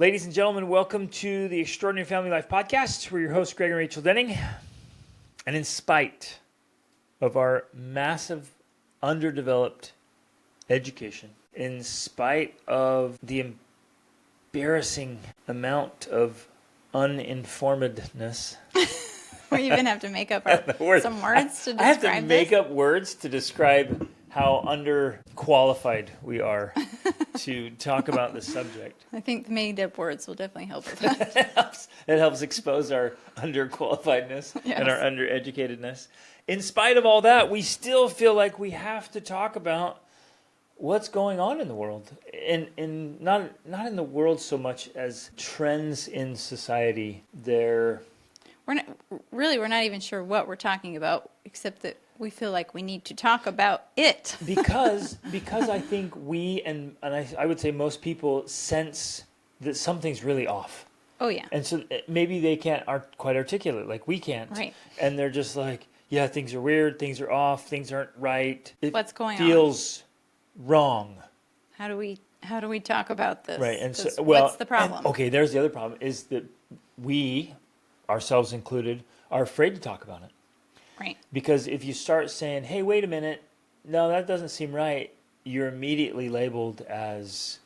Ladies and gentlemen, welcome to the Extraordinary Family Life Podcast. We're your hosts, Greg and Rachel Denning. And in spite of our massive, underdeveloped education, in spite of the embarrassing amount of uninformedness, We even have to make up some words to describe I have to make this. up words to describe how underqualified we are to talk about this subject. I think the made up words will definitely help with that. It helps expose our underqualifiedness Yes. and our undereducatedness. In spite of all that, we still feel like we have to talk about what's going on in the world. And not in the world so much as trends in society. We're not even sure what we're talking about, except that we feel like we need to talk about it. because I think we and I would say most people sense that something's really off. Oh, yeah. And so maybe they aren't quite articulate like we can't. Right. And they're just like, yeah, things are weird, things are off, things aren't right. What's going on? Feels wrong. How do we talk about this? Right. And so, what's the problem? Okay, there's the other problem is that we, ourselves included, are afraid to talk about it. Right. Because if you start saying, hey, wait a minute, no, that doesn't seem right, you're immediately labeled as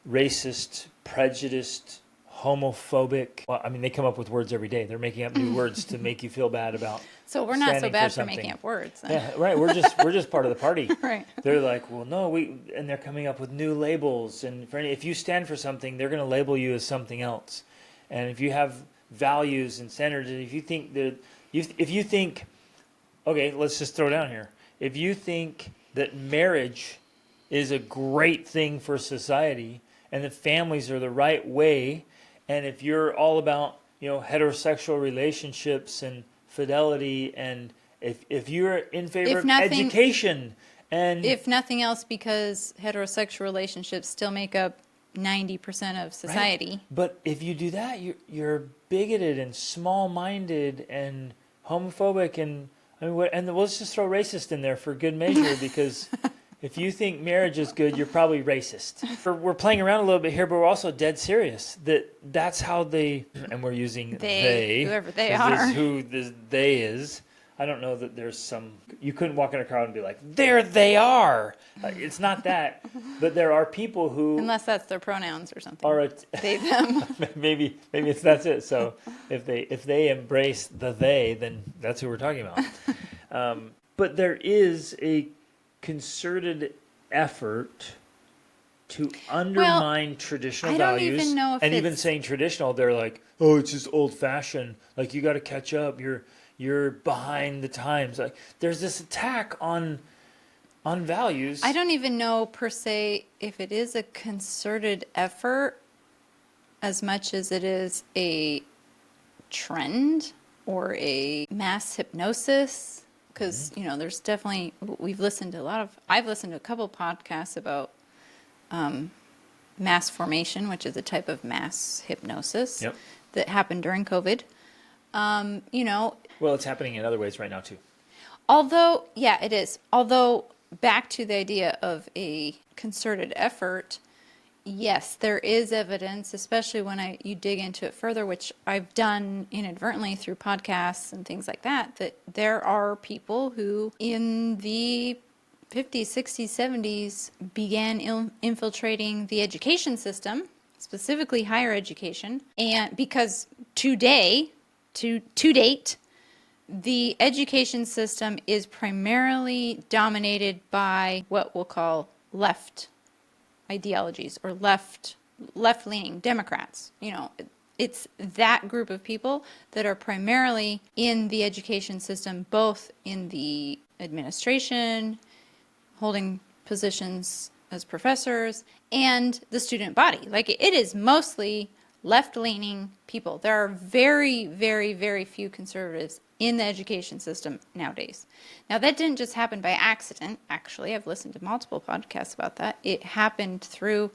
racist, prejudiced, homophobic. Well, I mean, they come up with words every day. They're making up new words to make you feel bad about. So we're not so standing bad for something. making up words. Then. Yeah, right. We're just part of the party. Right. They're like, well, no, and they're coming up with new labels. And if you stand for something, they're going to label you as something else. And if you have values and standards, and if you think, okay, let's just throw down here. If you think that marriage is a great thing for society and that families are the right way, and if you're all about, heterosexual relationships and fidelity, and if you're in favor of education, and if nothing else, because heterosexual relationships still make up 90% of society. Right. But if you do that, you're bigoted and small-minded and homophobic, and let's just throw racist in there for good measure, because if you think marriage is good, you're probably racist. We're playing around a little bit here, but we're also dead serious. That's how and we're using they, whoever they are. are. This is who this they is. I don't know that you couldn't walk in a crowd and be like, there they are. It's not that, but there are people who. Unless that's their pronouns or something. Are they, them. maybe that's it. So if they embrace the they, then that's who we're talking about. But there is a concerted effort to undermine traditional values. I don't even know if even saying traditional, they're like, oh, it's just old fashioned. Like, you got to catch up. You're behind the times. Like, there's this attack on values. I don't even know per se if it is a concerted effort as much as it is a trend or a mass hypnosis. Because, there's definitely, I've listened to a couple podcasts about mass formation, which is a type of mass hypnosis that happened during COVID. Well, it's happening in other ways right now, too. Although, yeah, it is. Although, back to the idea of a concerted effort, yes, there is evidence, especially when you dig into it further, which I've done inadvertently through podcasts and things like that there are people who in the 50s, 60s, 70s began infiltrating the education system, specifically higher education, and because to date, the education system is primarily dominated by what we'll call left ideologies or left-leaning Democrats. It's that group of people that are primarily in the education system, both in the administration, holding positions as professors, and the student body. Like, it is mostly left-leaning people. There are very, very, very few conservatives in the education system nowadays. Now, that didn't just happen by accident, actually. I've listened to multiple podcasts about that. It happened through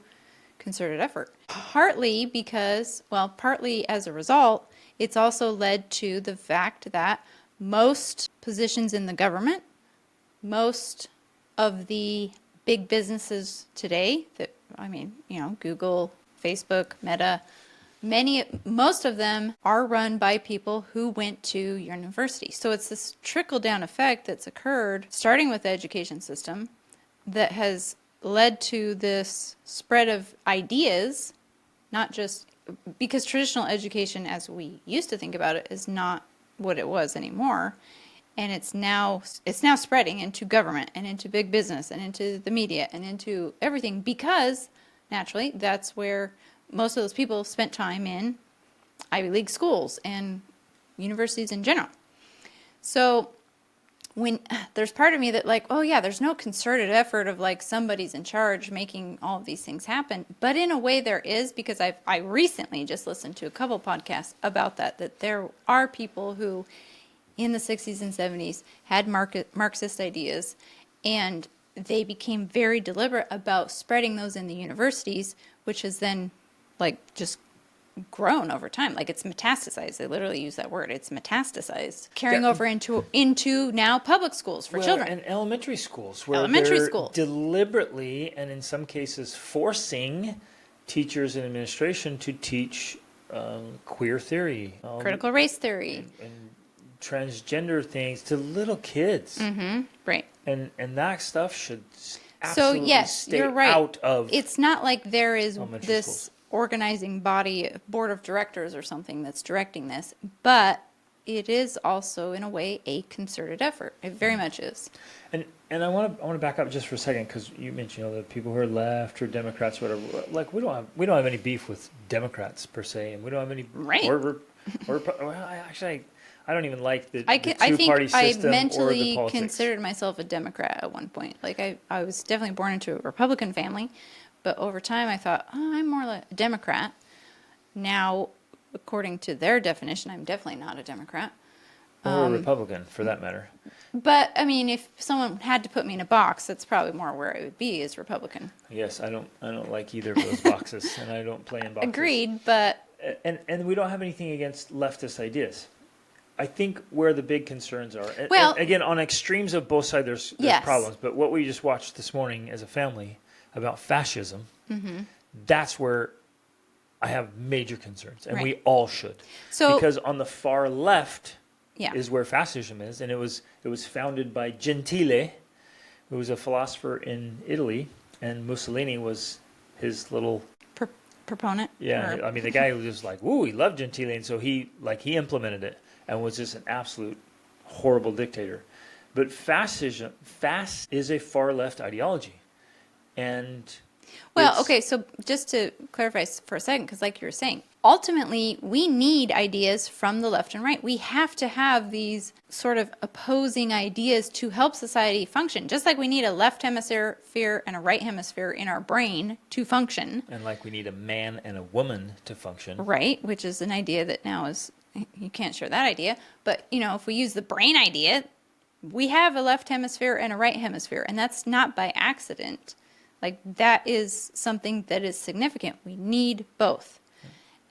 concerted effort. Partly as a result, it's also led to the fact that most positions in the government, most of the big businesses today, Google, Facebook, Meta, most of them are run by people who went to university. So it's this trickle-down effect that's occurred, starting with the education system, that has led to this spread of ideas, not just because traditional education as we used to think about it is not what it was anymore. And it's now spreading into government and into big business and into the media and into everything, because naturally that's where most of those people spent time in Ivy League schools and universities in general. So when there's part of me that like, oh yeah, there's no concerted effort of like somebody's in charge making all of these things happen. But in a way there is, because I recently just listened to a couple podcasts about that there are people who in the 60s and 70s had Marxist ideas, and they became very deliberate about spreading those in the universities, which has then like just grown over time. Like it's metastasized. They literally use that word. It's metastasized, carrying over into now public schools for children. And elementary schools, where they're deliberately and in some cases forcing teachers and administration to teach queer theory, critical race theory, and transgender things to little kids. Mm-hmm. Right. And that stuff should absolutely so yes, stay you're right. out of. It's not like there is this schools. Organizing body, board of directors or something that's directing this, but it is also in a way a concerted effort. It very much is. And I want to back up just for a second, because you mentioned the people who are left or Democrats or whatever. Like we don't have any beef with Democrats per se, and we don't have any right. or I don't even like the I think two-party system I mentally or the politics. considered myself a Democrat at one point. Like I was definitely born into a Republican family, but over time I thought, oh, I'm more like a Democrat. Now, according to their definition, I'm definitely not a Democrat. Or a Republican, for that matter. But I mean, if someone had to put me in a box, that's probably more where I would be, is Republican. Yes, I don't like either of those boxes, and I don't play in boxes. Agreed, but and we don't have anything against leftist ideas. I think where the big concerns are, well, and again, on extremes of both sides, there's yes. problems. But what we just watched this morning as a family about fascism, mm-hmm. that's where I have major concerns, and right. we all should. So, because on the far left yeah. is where fascism is, and it was founded by Gentile, who was a philosopher in Italy, and Mussolini was his little proponent. Yeah, I mean the guy was just like, woo, he loved Gentile, and so he implemented it. And was just an absolute horrible dictator. But fascism is a far left ideology. And well, okay, so just to clarify for a second, because like you were saying, ultimately we need ideas from the left and right. We have to have these sort of opposing ideas to help society function. Just like we need a left hemisphere and a right hemisphere in our brain to function. And like we need a man and a woman to function. Right, which is an idea that now is, you can't share that idea. But, if we use the brain idea, we have a left hemisphere and a right hemisphere. And that's not by accident. Like, that is something that is significant. We need both.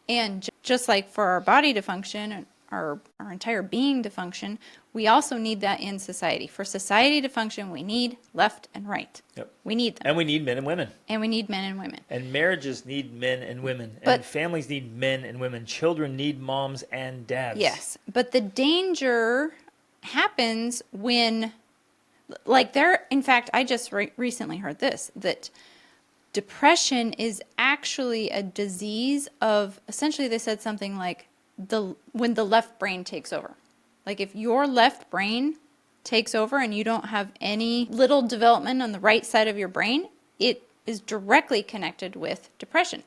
And just like for our body to function, our entire being to function, we also need that in society. For society to function, we need left and right. Yep. We need them. And we need men and women. And we need men and women. And marriages need men and women. But, and families need men and women. Children need moms and dads. Yes. But the danger happens when, in fact, I just recently heard this, that depression is actually a disease of, essentially they said something like, when the left brain takes over. Like if your left brain takes over and you don't have any little development on the right side of your brain, it is directly connected with depression.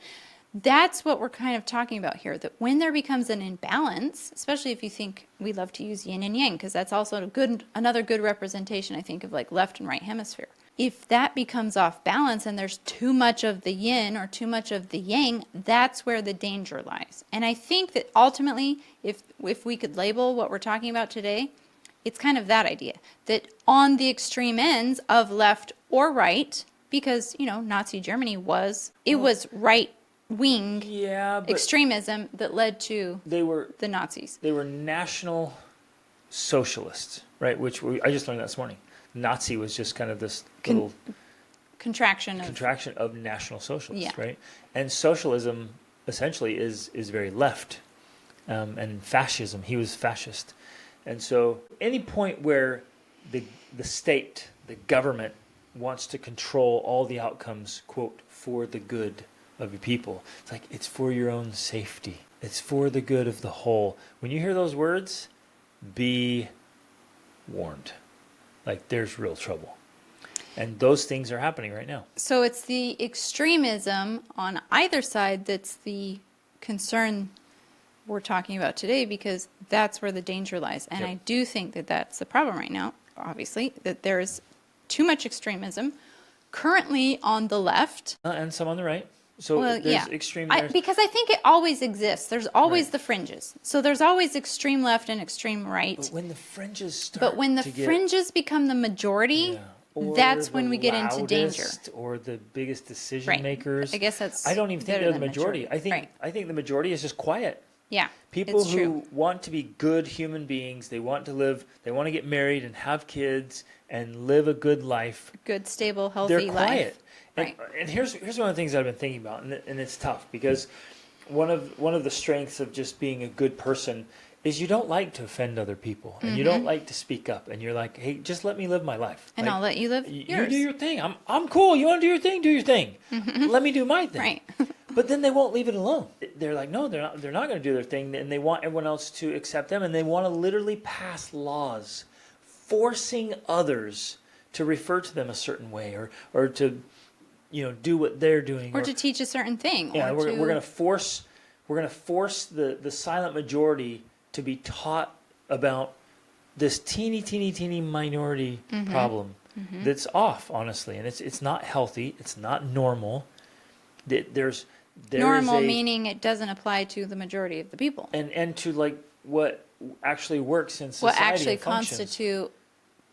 That's what we're kind of talking about here, that when there becomes an imbalance, especially if you think, we love to use yin and yang, because that's also another good representation, I think, of like left and right hemisphere. If that becomes off balance and there's too much of the yin or too much of the yang, that's where the danger lies. And I think that ultimately, if we could label what we're talking about today, it's kind of that idea, that on the extreme ends of left or right, because, Nazi Germany was right-wing extremism that led to the Nazis. They were national socialists, right? I just learned that this morning. Nazi was just kind of this little contraction of National Socialists, right? And socialism essentially is very left, and fascism. He was fascist, and so any point where the state, the government, wants to control all the outcomes, quote, for the good of your people. It's like, it's for your own safety. It's for the good of the whole. When you hear those words, be warned. Like, there's real trouble. And those things are happening right now. So it's the extremism on either side that's the concern we're talking about today, because that's where the danger lies. And Yep. I do think that that's the problem right now, obviously, that there's too much extremism currently on the left. And some on the right. So Well, there's yeah. extreme. Because I think it always exists. There's always Right. the fringes. So there's always extreme left and extreme right. But when the fringes start But when the to get, fringes become the majority, yeah, or that's the when we get into danger. loudest, or the biggest decision Right. makers. I guess that's I don't even think better they're the than majority. majority. Right. I think the majority is just quiet. Yeah, People it's who true. want to be good human beings, they want to live, they want to get married and have kids and live a good life. Good, stable, healthy They're quiet. life. And, Right. and here's one of the things I've been thinking about, and it's tough because one of the strengths of just being a good person is you don't like to offend other people, and you don't like to speak up, and you're like, hey, just let me live my life. And Like, I'll let you live you yours. do your thing. I'm cool. You want to do your thing? Do your thing. Let me do my thing. Right. But then they won't leave it alone. They're like, no, they're not. They're not going to do their thing, and they want everyone else to accept them, and they want to literally pass laws, forcing others to refer to them a certain way, or to, do what they're doing, Or to teach a certain thing. yeah, or we're to, going to force the silent majority to be taught about this teeny minority problem that's off, honestly, and it's not healthy. It's not normal. There normal is a, meaning it doesn't apply to the majority of the people. and to like what actually works in What society actually and functions.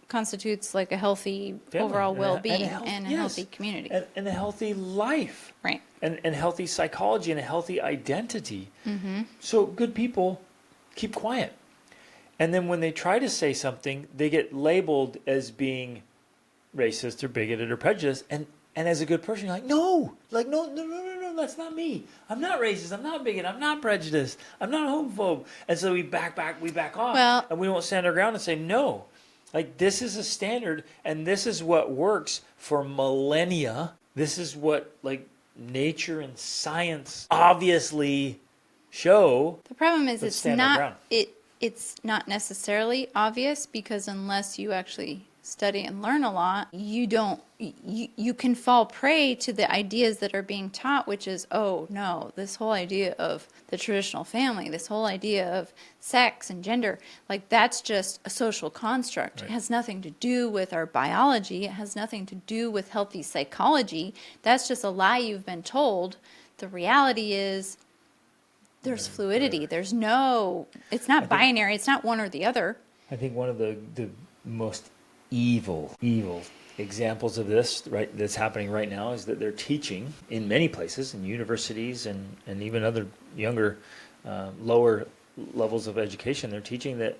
constitutes like a healthy Family, overall and well-being health- and a yes, healthy community. and a healthy life. Right. And healthy psychology and a healthy identity. So good people keep quiet. And then when they try to say something, they get labeled as being racist or bigoted or prejudiced. And as a good person, you're like, no, that's not me. I'm not racist. I'm not bigoted. I'm not prejudiced. I'm not homophobe. And so we back off. Well- and we won't stand our ground and say, no. Like, this is a standard, and this is what works for millennia. This is what, like, nature and science obviously show. The problem is Let's it's stand our ground. not it's not necessarily obvious, because unless you actually study and learn a lot, you can fall prey to the ideas that are being taught, which is, oh no, this whole idea of the traditional family, this whole idea of sex and gender, like that's just a social construct. Right. It has nothing to do with our biology. It has nothing to do with healthy psychology. That's just a lie you've been told. The reality is there's fluidity. There's no, it's not binary. It's not one or the other. I think one of the most evil examples of this, right, that's happening right now, is that they're teaching in many places, in universities and even other younger, lower levels of education, they're teaching that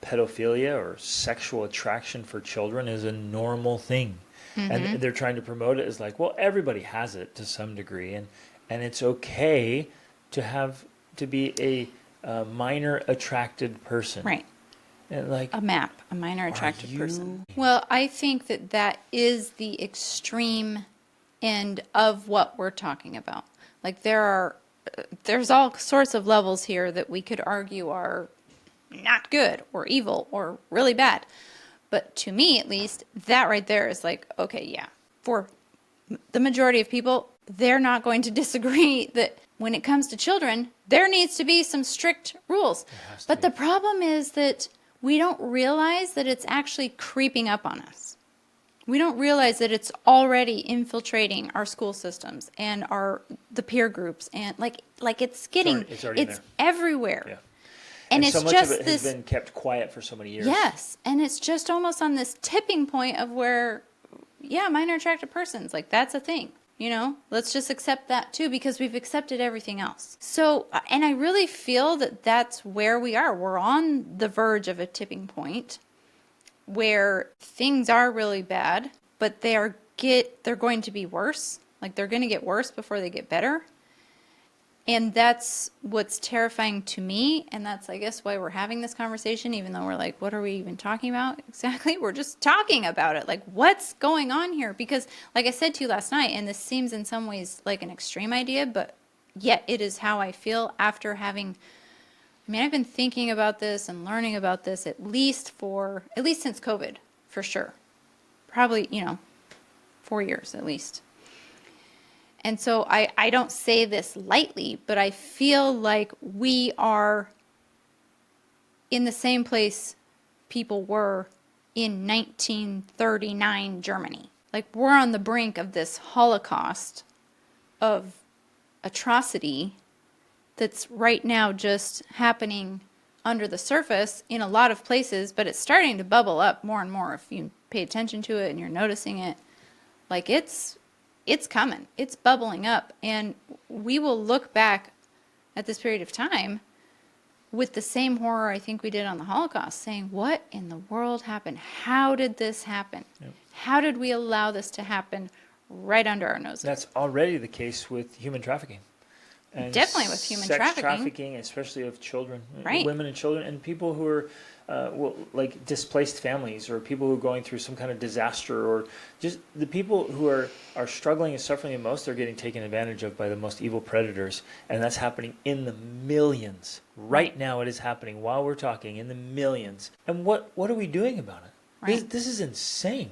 pedophilia or sexual attraction for children is a normal thing. And they're trying to promote it as like, well, everybody has it to some degree, and it's okay to be a minor attracted person. Right. And like, A minor attracted you- person. Well, I think that is the extreme end of what we're talking about. Like there's all sorts of levels here that we could argue are not good or evil or really bad. But to me, at least, that right there is like, okay, yeah, for the majority of people, they're not going to disagree that when it comes to children, there needs to be some strict rules. has to But be. the problem is that we don't realize that it's actually creeping up on us. We don't realize that it's already infiltrating our school systems and the peer groups, and like it's getting It's already in it's there. everywhere. yeah. And it's so much just of it this has been kept quiet for so many years. yes, and it's just almost on this tipping point of where minor attracted persons, like that's a thing. Let's just accept that too, because we've accepted everything else. So, and I really feel that that's where we are. We're on the verge of a tipping point where things are really bad, but they're going to be worse. Like they're going to get worse before they get better. And that's what's terrifying to me. And that's, I guess, why we're having this conversation, even though we're like, what are we even talking about exactly? We're just talking about it. Like, what's going on here? Because, like I said to you last night, and this seems in some ways like an extreme idea, but yet it is how I feel after having, I mean, I've been thinking about this and learning about this at least since COVID, for sure. Probably, 4 years at least. And so I don't say this lightly, but I feel like we are in the same place people were in 1939 Germany. Like, we're on the brink of this Holocaust of atrocity that's right now just happening under the surface in a lot of places, but it's starting to bubble up more and more if you pay attention to it and you're noticing it. Like, it's coming. It's bubbling up. And we will look back at this period of time with the same horror I think we did on the Holocaust, saying, what in the world happened? How did this happen? Yep. How did we allow this to happen right under our noses? That's already the case with human trafficking. And definitely with human trafficking, especially of children, right. Women and children, and people who are like displaced families, or people who are going through some kind of disaster, or just the people who are struggling and suffering the most are getting taken advantage of by the most evil predators, and that's happening in the millions. Right now it is happening while we're talking, in the millions. And what are we doing about it? Right. This is insane.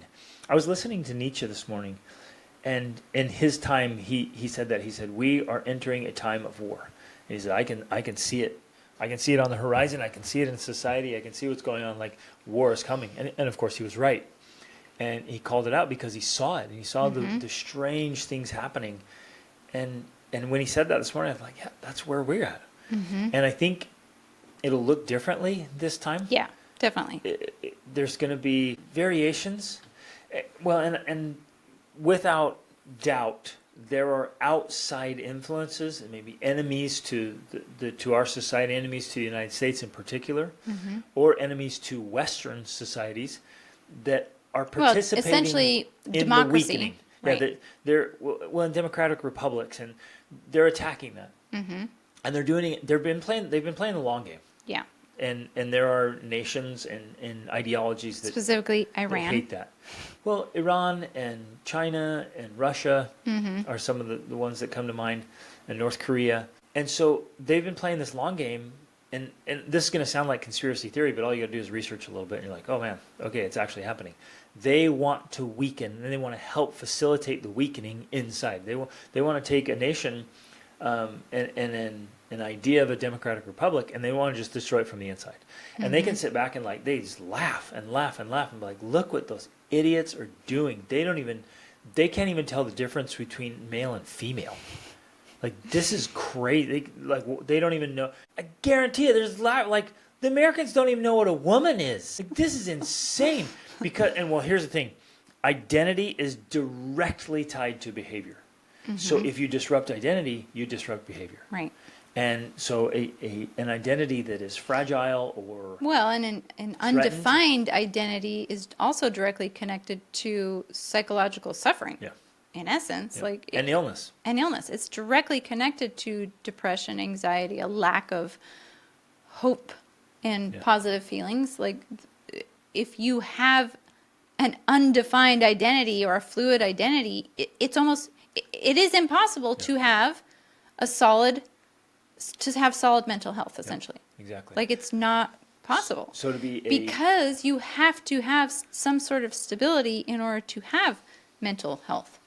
I was listening to Nietzsche this morning, and in his time he said that. He said, we are entering a time of war. And he said, I can see it. I can see it on the horizon. I can see it in society. I can see what's going on. Like, war is coming. And of course, he was right. And he called it out because he saw it. And he saw the strange things happening. And when he said that this morning, I was like, yeah, that's where we're at. Mm-hmm. And I think it'll look differently this time. Yeah, definitely. There's going to be variations. Well, and without doubt, there are outside influences and maybe enemies to to our society, enemies to the United States in particular, or enemies to Western societies that are participating essentially in democracy. the weakening. Right. Yeah, they're in democratic republics, and they're attacking that, and they're doing it. They've been playing the long game. Yeah. And there are nations and ideologies that specifically Iran that hate that. Well, Iran and China and Russia are some of the ones that come to mind, and North Korea. And so they've been playing this long game, and this is going to sound like conspiracy theory, but all you got to do is research a little bit, and you're like, oh man, okay, it's actually happening. They want to weaken, and they want to help facilitate the weakening inside. They want to take a nation and an idea of a democratic republic, and they want to just destroy it from the inside. And they can sit back and they just laugh and laugh and laugh and be like, look what those idiots are doing. They can't even tell the difference between male and female. Like, this is crazy. They don't even know. I guarantee you, there's the Americans don't even know what a woman is. Like, this is insane. Well, here's the thing. Identity is directly tied to behavior. So if you disrupt identity, you disrupt behavior. Right. And so an identity that is fragile or and an undefined identity is also directly connected to psychological suffering. Yeah. In essence, yeah. And illness. It's directly connected to depression, anxiety, a lack of hope and positive feelings. Like, if you have an undefined identity or a fluid identity, it is impossible to have solid mental health, essentially. Yeah, exactly. Like, it's not possible. So because you have to have some sort of stability in order to have mental health.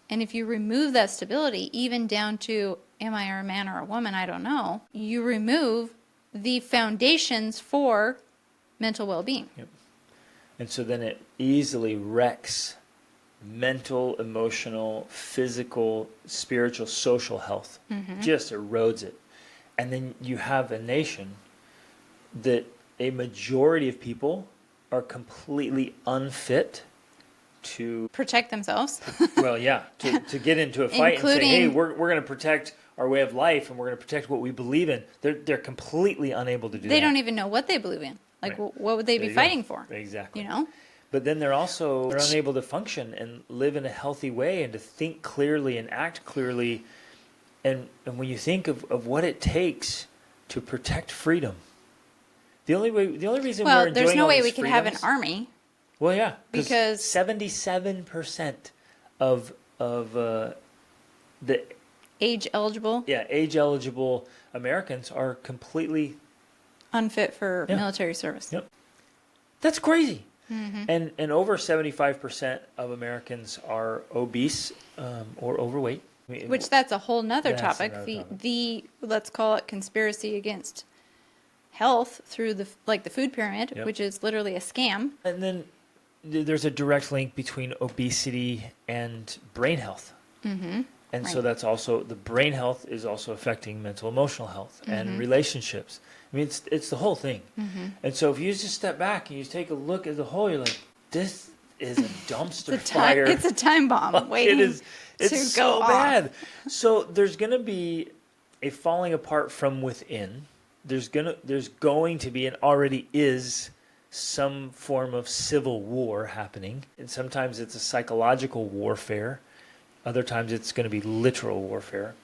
And if you remove that stability, even down to, am I a man or a woman? I don't know. You remove the foundations for mental well-being. Yep. And so then it easily wrecks mental, emotional, physical, spiritual, social health. Just erodes it. And then you have a nation that a majority of people are completely unfit to protect themselves. to get into a fight and say, hey, we're going to protect our way of life and we're going to protect what we believe in. They're completely unable to do that. They don't even know what they believe in. Like, right. What would they be fighting for? Exactly. But then they're unable to function and live in a healthy way and to think clearly and act clearly And when you think of what it takes to protect freedom, the only reason we're Well, enjoying there's no all way these we could have an freedoms- army. Well, yeah, Because 77% of the age eligible, age eligible Americans are completely unfit for Yeah. military service. Yep. That's crazy. And over 75% of Americans are obese or overweight. I mean, Which that's a whole nother That's topic. another the topic. the let's call it conspiracy against health through the food pyramid, Yep. which is literally a scam. And then there's a direct link between obesity and brain health. And so Right. that's also, the brain health is also affecting mental emotional health and relationships. I mean, it's the whole thing. And so if you just step back and you take a look at the whole, you're like, this is a dumpster fire. It's a time bomb waiting It's to so go off. bad. So there's going to be a falling apart from within. There's going to be, and already is, some form of civil war happening. And sometimes it's a psychological warfare. Other times it's going to be literal warfare.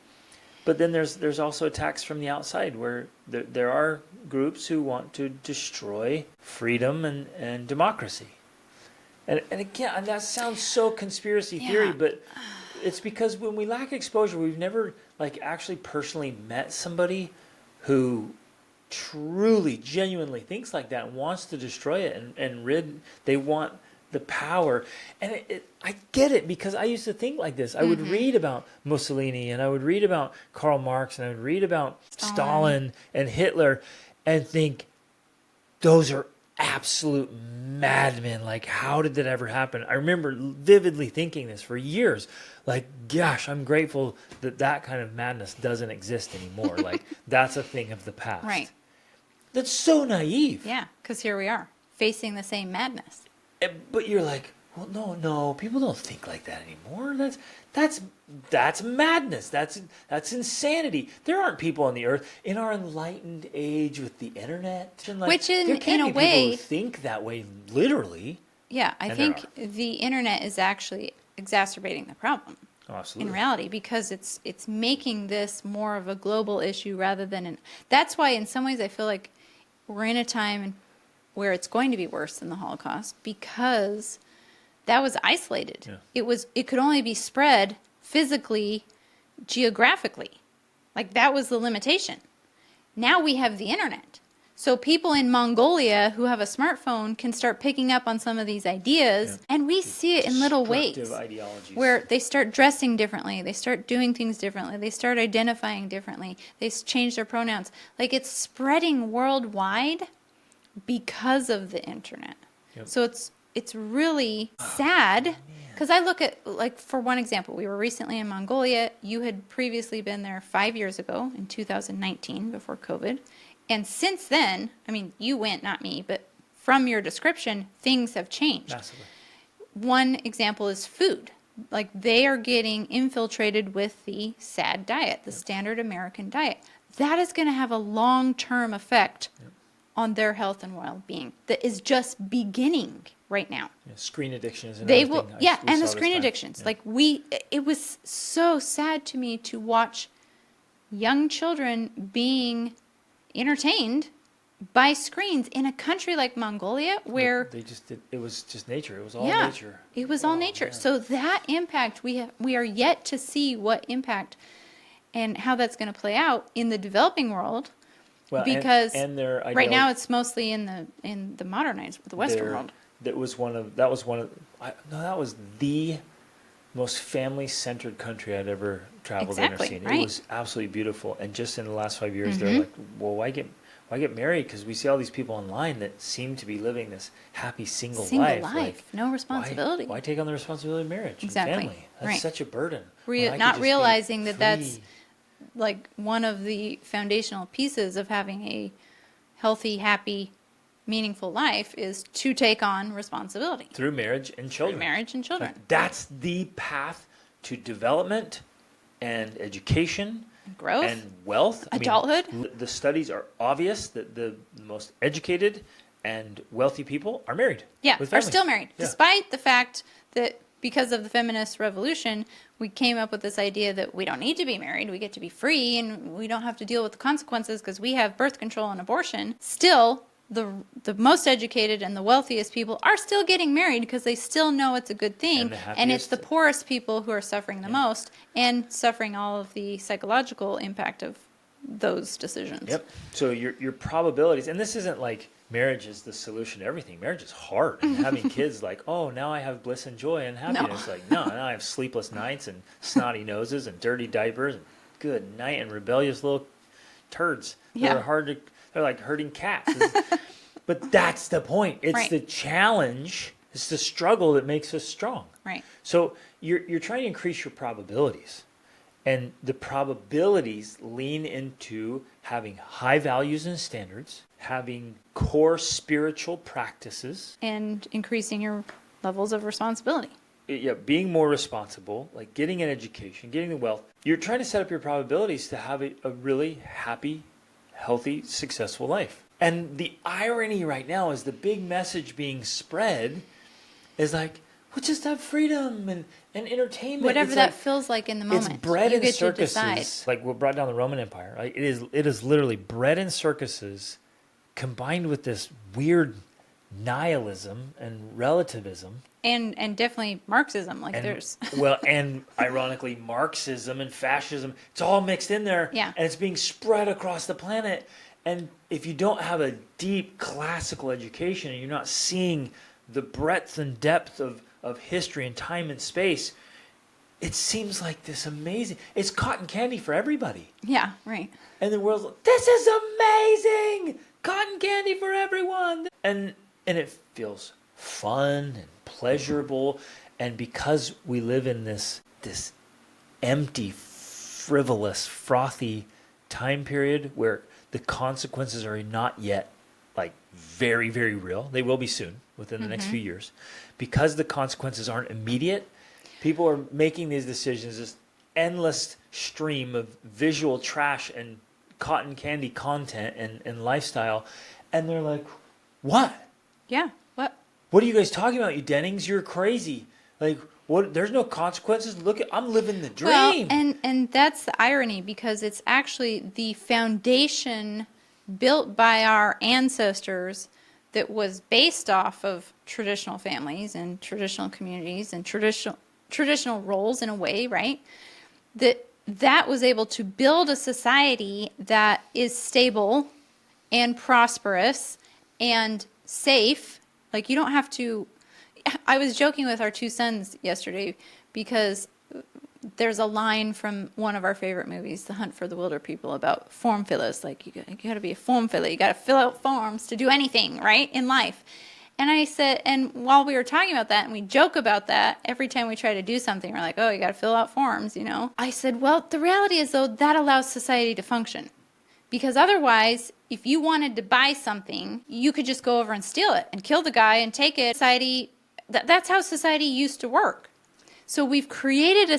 But then there's also attacks from the outside where there are groups who want to destroy freedom and democracy. And again, and that sounds so conspiracy theory, Yeah. but it's because when we lack exposure, we've never actually personally met somebody who truly, genuinely thinks like that and wants to destroy it they want the power. And I get it, because I used to think like this. I would read about Mussolini, and I would read about Karl Marx, and I would read about Stalin and Hitler and think, those are absolute madmen. Like, how did that ever happen? I remember vividly thinking this for years. Like, gosh, I'm grateful that kind of madness doesn't exist anymore. Like, that's a thing of the past. Right. That's so naive. Yeah, because here we are facing the same madness. But you're like, well, no, people don't think like that anymore. That's madness. That's insanity. There aren't people on the earth in our enlightened age with the internet, and Which there can't in a be people way- who think that way literally. Yeah, I And there think the internet is actually exacerbating the problem. Oh, absolutely. In reality, because it's making this more of a global issue rather than that's why in some ways I feel like we're in a time where it's going to be worse than the Holocaust, because that was isolated. Yeah. It could only be spread physically, geographically. Like, that was the limitation. Now we have the internet. So people in Mongolia who have a smartphone can start picking up on some of these ideas, and we see it in little ways. Destructive ideologies. Where they start dressing differently, they start doing things differently, they start identifying differently, they change their pronouns. Like, it's spreading worldwide because of the internet. Yep. So it's really sad, because I look at, like, for one example, we were recently in Mongolia. You had previously been there 5 years ago in 2019 before COVID. And since then, I mean, you went, not me, but from your description, things have changed. Massively. One example is food. Like, they are getting infiltrated with the SAD diet, the standard American diet. That is going to have a long-term effect on their health and well-being that is just beginning right now. Yeah, screen addiction is another They thing. will, we and saw the this screen time. addictions. Yeah. Like, it was so sad to me to watch young children being entertained by screens in a country like Mongolia, where they just did, it was just nature. It was all yeah, nature. it was all nature. man. So that impact, we are yet to see what impact and how that's going to play out in the developing world. Well, Because and their right now it's mostly in the modernized, the Western world. That was the most family-centered country I'd ever traveled Exactly, in or seen. right. It was absolutely beautiful. And just in the last 5 years, they're like, well, why get married? Because we see all these people online that seem to be living this happy single life. Like, no responsibility. Why take on the responsibility of marriage Exactly, and family? That's right. such a burden. when I could Not just be realizing that that's free. like one of the foundational pieces of having a healthy, happy, meaningful life is to take on responsibility through marriage and children. marriage and children. Like, that's the path to development and education Growth, and wealth. adulthood. The studies are obvious that the most educated and wealthy people are married. Yeah, with are families. still married, Yeah. despite the fact that because of the feminist revolution, we came up with this idea that we don't need to be married, we get to be free, and we don't have to deal with the consequences because we have birth control and abortion. Still, the most educated and the wealthiest people are still getting married because they still know it's a good thing. And it's the poorest people who are suffering the most and suffering all of the psychological impact of those decisions. Yep. So your probabilities, and this isn't like marriage is the solution to everything. Marriage is hard. And having kids, like, oh, now I have bliss and joy and happiness. No. Like, no, now I have sleepless nights and snotty noses and dirty diapers and good night and rebellious little turds. Yeah. They're like herding cats. But that's the point. It's Right. the challenge. It's the struggle that makes us strong. Right. So you're trying to increase your probabilities. And the probabilities lean into having high values and standards, having core spiritual practices. And increasing your levels of responsibility. Yeah, being more responsible, like getting an education, getting the wealth. You're trying to set up your probabilities to have a really happy, healthy, successful life. And the irony right now is the big message being spread is like, well, just have freedom and entertainment. Whatever It's that like, feels like in the moment. it's bread you and get to decide. circuses, like what brought down the Roman Empire. Like it is literally bread and circuses combined with this weird nihilism and relativism. And definitely Marxism. Like And, there's well, and ironically, Marxism and fascism, it's all mixed in there. Yeah. And it's being spread across the planet. And if you don't have a deep classical education and you're not seeing the breadth and depth of history and time and space, it seems like this amazing. It's cotton candy for everybody. yeah, right. And the world's like, this is amazing! Cotton candy for everyone! And it feels fun and pleasurable. And because we live in this empty, frivolous, frothy time period where the consequences are not yet like very, very real. They will be soon, within the next few years. Because the consequences aren't immediate, people are making these decisions, this endless stream of visual trash and cotton candy content and lifestyle. And they're like, what? Yeah. What are you guys talking about, you Dennings? You're crazy. Like, what? There's no consequences. Look, I'm living the dream. Well, and that's the irony because it's actually the foundation built by our ancestors that was based off of traditional families and traditional communities and traditional roles in a way, right? That was able to build a society that is stable and prosperous and safe. Like you don't have to. I was joking with our two sons yesterday because there's a line from one of our favorite movies, The Hunt for the Wilder People, about form fillers. Like you got to be a form filler. You got to fill out forms to do anything, right, in life. And I said, and while we were talking about that, and we joke about that every time we try to do something, we're like, oh, you got to fill out forms, you know. I said, well, the reality is though that allows society to function, because otherwise, if you wanted to buy something, you could just go over and steal it and kill the guy and take it. Society. That's how society used to work. So we've created a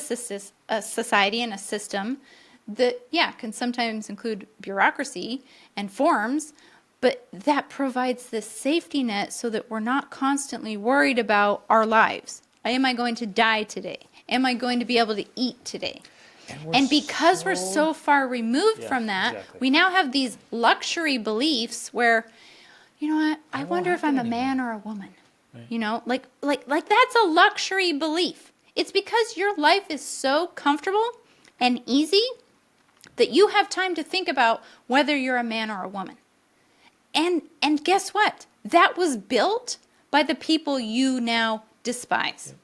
society and a system that, yeah, can sometimes include bureaucracy and forms, but that provides this safety net so that we're not constantly worried about our lives. Am I going to die today? Am I going to be able to eat today? And because we're so far removed from that, exactly. we now have these luxury beliefs where, you know what, I wonder if I'm a man or a woman. Right. You know, like that's a luxury belief. It's because your life is so comfortable and easy that you have time to think about whether you're a man or a woman. And guess what? That was built by the people you now despise.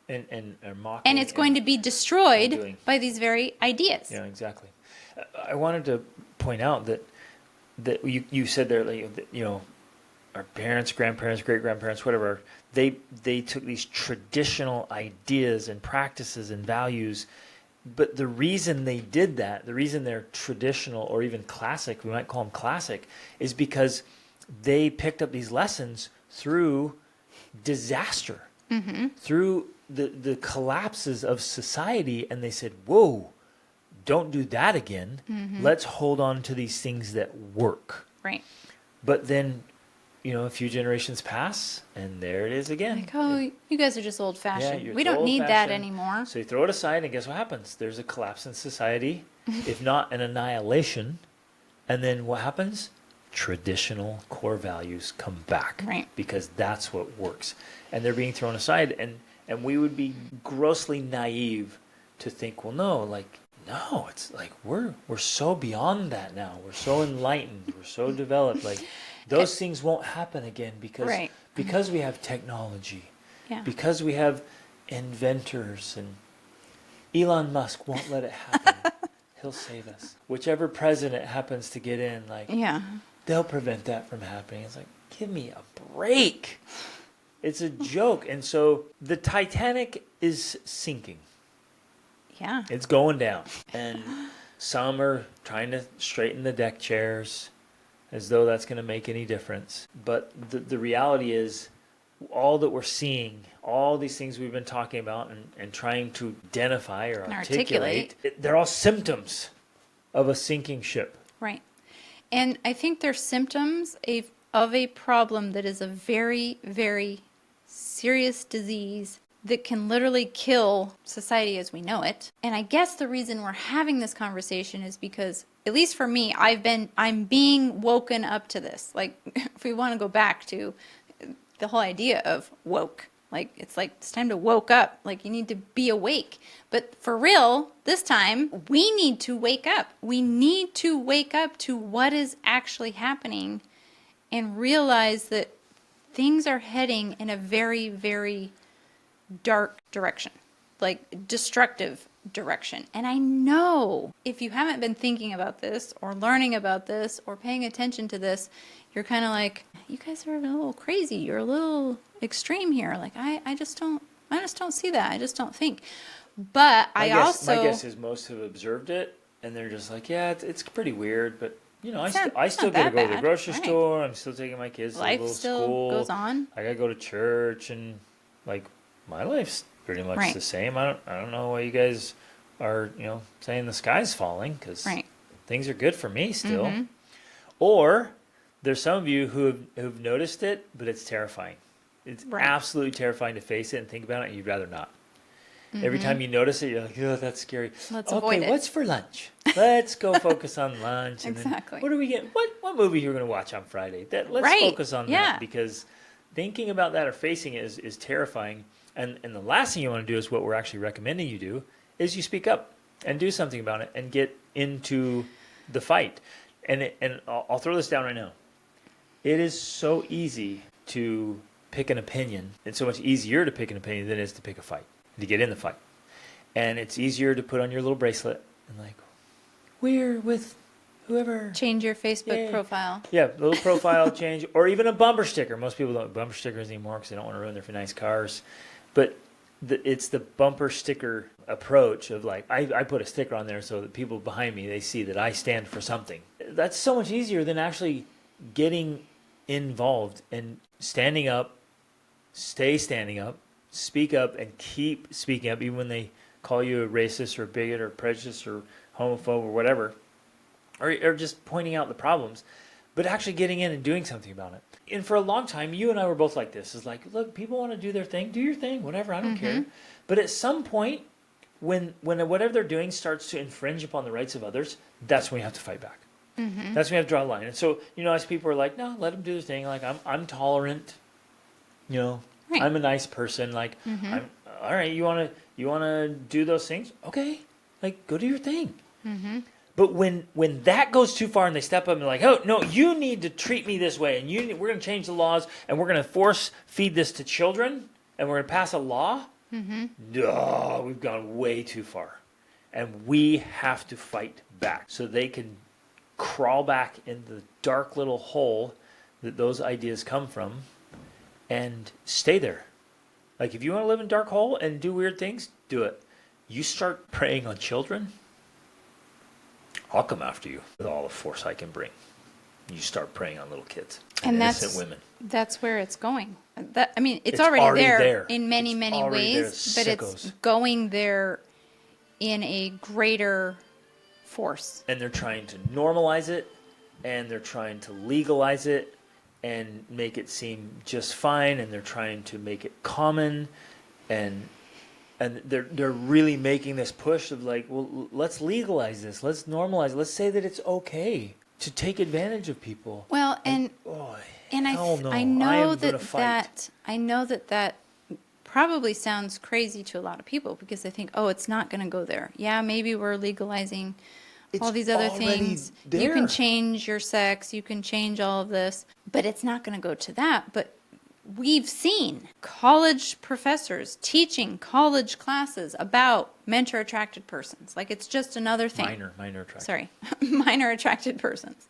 And are mocking. And it's going to be destroyed by these very ideas. Yeah, exactly. I wanted to point out that you said there, you know, our parents, grandparents, great-grandparents, whatever, they took these traditional ideas and practices and values, but the reason they did that, the reason they're traditional or even classic, we might call them classic, is because they picked up these lessons through disaster, through the collapses of society, and they said, whoa, don't do that again. Let's hold on to these things that work. Right. But then a few generations pass, and there it is again. Like, oh, you guys are just Yeah, old-fashioned. you're We don't need that old-fashioned. anymore. So you throw it aside, and guess what happens? There's a collapse in society, if not an annihilation. And then what happens? Traditional core values come back. Right. Because that's what works. And they're being thrown aside. And we would be grossly naive to think, well, no, it's like we're so beyond that now. We're so enlightened. We're so developed. Like those things won't happen again because we have technology. Yeah. Because we have inventors, and Elon Musk won't let it happen. He'll save us. Whichever president happens to get in, they'll prevent that from happening. It's like, give me a break. It's a joke. And so the Titanic is sinking. Yeah. It's going down. And some are trying to straighten the deck chairs as though that's going to make any difference. But the reality is, all that we're seeing, all these things we've been talking about and trying to identify or articulate, they're all symptoms of a sinking ship. Right. And I think they're symptoms of a problem that is a very, very serious disease that can literally kill society as we know it. And I guess the reason we're having this conversation is because, at least for me, I'm being woken up to this. Like, if we want to go back to the whole idea of woke, it's time to woke up. Like, you need to be awake. But for real, this time, we need to wake up. We need to wake up to what is actually happening and realize that things are heading in a very, very dark direction, like destructive direction. And I know if you haven't been thinking about this or learning about this or paying attention to this, you're kind of like, you guys are a little crazy. You're a little extreme here. Like, I just don't see that. I just don't think. But my guess is most have observed it and they're just like, yeah, it's pretty weird, but I still got to go to the grocery store. I'm still taking my kids to a little school. Life still goes on. I got to go to church, and like my life's pretty much the same. I don't know why you guys are, saying the sky's falling, because things are good for me still. Mm-hmm. Or there's some of you who've noticed it, but it's terrifying. It's absolutely terrifying to face it and think about it, and you'd rather not. Mm-hmm. Every time you notice it, you're like, oh, that's scary. Let's avoid it. What's for lunch? Let's go focus on lunch. And exactly. Then what are we getting? What movie you're going to watch on Friday? Let's focus on that, because thinking about that or facing it is terrifying. And the last thing you want to do is what we're actually recommending you do, is you speak up and do something about it and get into the fight. And I'll throw this down right now. It is so easy to pick an opinion. It's so much easier to pick an opinion than it is to pick a fight, to get in the fight. And it's easier to put on your little bracelet and like, we're with whoever. Change your Facebook profile. Yeah, a little profile change, or even a bumper sticker. Most people don't bumper stickers anymore because they don't want to ruin their nice cars. But it's the bumper sticker approach of like, I put a sticker on there so that people behind me, they see that I stand for something. That's so much easier than actually getting involved and standing up, stay standing up, speak up, and keep speaking up, even when they call you a racist or bigot or prejudiced or homophobe or whatever, or just pointing out the problems, but actually getting in and doing something about it. And for a long time, you and I were both like this. It's like, look, people want to do their thing. Do your thing, whatever. I don't care. But at some point, when whatever they're doing starts to infringe upon the rights of others, that's when you have to fight back. Mm-hmm. That's when you have to draw a line. And so, as people are like, no, let them do their thing. Like, I'm tolerant. I'm a nice person. Like, I'm all right. You wanna do those things? Okay, like go do your thing. Mm-hmm. But when that goes too far and they step up and they're like, oh no, you need to treat me this way, and we're going to change the laws, and we're going to force feed this to children, and we're going to pass a law. Mm-hmm. No, we've gone way too far, and we have to fight back so they can crawl back in the dark little hole that those ideas come from, and stay there. Like, if you want to live in a dark hole and do weird things, do it. You start preying on children, I'll come after you with all the force I can bring. You start preying on little kids and innocent women. That's where it's going. It's already there in many, many ways, but it's going there in a greater force. And they're trying to normalize it, and they're trying to legalize it, and make it seem just fine, and they're trying to make it common, and they're really making this push of like, well, let's legalize this, let's normalize it, let's say that it's okay to take advantage of people. Well, and hell no. I know gonna fight. I know that probably sounds crazy to a lot of people because they think, oh, it's not going to go there. Yeah, maybe we're legalizing all these other things. There. You can change your sex, you can change all of this, but it's not going to go to that. But we've seen college professors teaching college classes about mentor-attracted persons. Like it's just another thing. Minor attracted. Sorry, minor-attracted persons.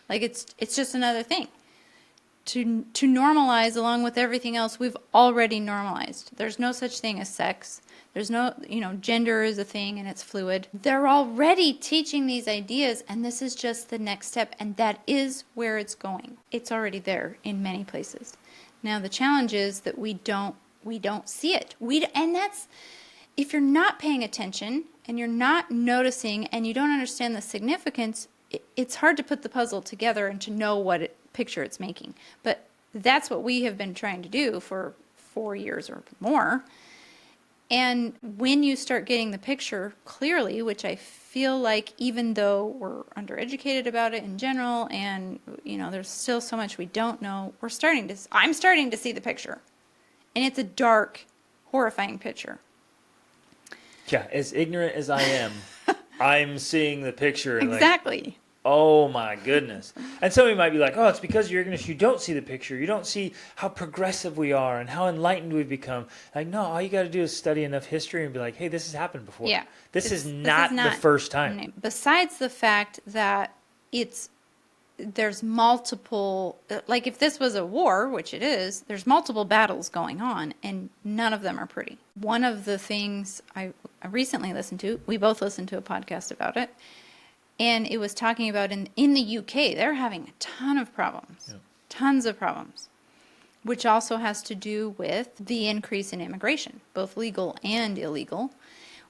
Like it's just another thing. To normalize along with everything else we've already normalized. There's no such thing as sex. There's no, gender is a thing and it's fluid. They're already teaching these ideas, and this is just the next step, and that is where it's going. It's already there in many places. Now the challenge is that we don't see it. And that's, if you're not paying attention and you're not noticing and you don't understand the significance, it's hard to put the puzzle together and to know what picture it's making. But that's what we have been trying to do for 4 years or more. And when you start getting the picture clearly, which I feel like even though we're undereducated about it in general and there's still so much we don't know, I'm starting to see the picture. And it's a dark, horrifying picture. Yeah, as ignorant as I am, I'm seeing the picture. And exactly. Oh my goodness. And somebody might be like, oh, it's because you're ignorant. You don't see the picture. You don't see how progressive we are and how enlightened we've become. Like, no, all you got to do is study enough history and be like, hey, this has happened before. Yeah. This is not the first time. Besides the fact that there's multiple, like if this was a war, which it is, there's multiple battles going on and none of them are pretty. One of the things I recently listened to, we both listened to a podcast about it, and it was talking about in the UK, they're having a ton of problems. Yeah. Tons of problems. Which also has to do with the increase in immigration, both legal and illegal.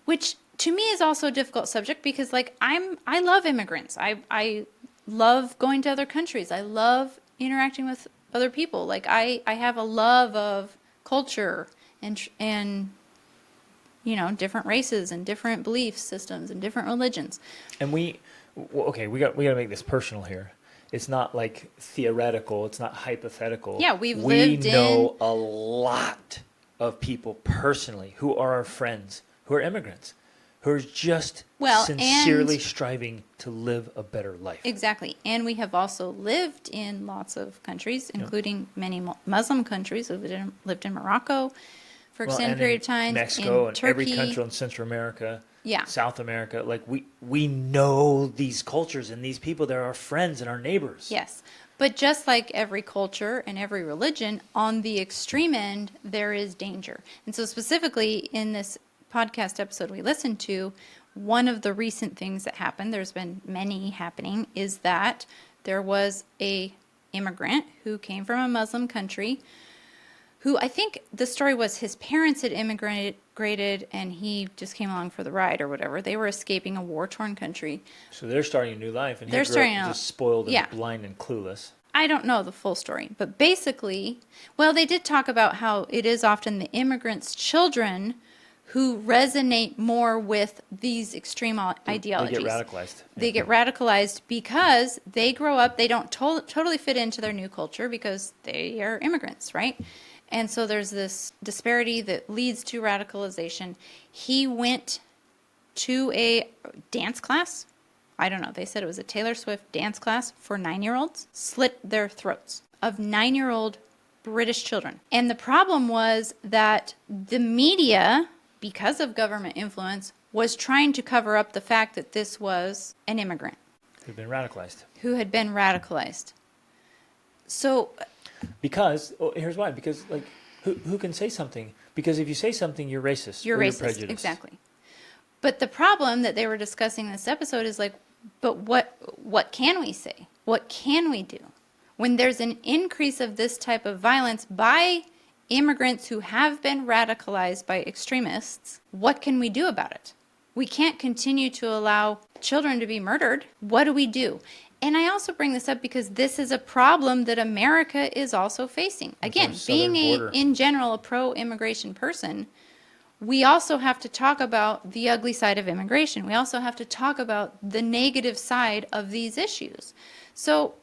Which to me is also a difficult subject because I love immigrants. I love going to other countries. I love interacting with other people. Like I have a love of culture and different races and different belief systems and different religions. And we got to make this personal here. It's not like theoretical. It's not hypothetical. Yeah, we know a lot of people personally who are our friends, who are immigrants, who are just sincerely striving to live a better life. Exactly. And we have also lived in lots of countries, including many Muslim countries. We've lived in Morocco for an extended period of time. Mexico and Turkey. Every country in Central America. Yeah. South America. Like we know these cultures and these people. They're our friends and our neighbors. Yes. But just like every culture and every religion, on the extreme end, there is danger. And so specifically in this podcast episode we listened to, one of the recent things that happened, there's been many happening, is that there was a immigrant who came from a Muslim country who I think the story was his parents had immigrated and he just came along for the ride or whatever. They were escaping a war-torn country. So they're starting a new life and they're starting just spoiled and blind and clueless. I don't know the full story, but basically, they did talk about how it is often the immigrants' children who resonate more with these extreme ideologies. They get radicalized. They get radicalized because they grow up, they don't totally fit into their new culture because they are immigrants, right? And so there's this disparity that leads to radicalization. He went to a dance class. I don't know. They said it was a Taylor Swift dance class for 9-year-olds. Slit their throats of 9-year-old British children. And the problem was that the media, because of government influence, was trying to cover up the fact that this was an immigrant. Who'd been radicalized. Who had been radicalized. So... Because, here's why. Because, who can say something? Because if you say something, you're racist. You're racist, prejudiced. Exactly. But the problem that they were discussing in this episode is but what can we say? What can we do? When there's an increase of this type of violence by immigrants who have been radicalized by extremists, what can we do about it? We can't continue to allow children to be murdered. What do we do? And I also bring this up because this is a problem that America is also facing. Again, our being southern border. in general, a pro-immigration person, we also have to talk about the ugly side of immigration. We also have to talk about the negative side of these issues. So,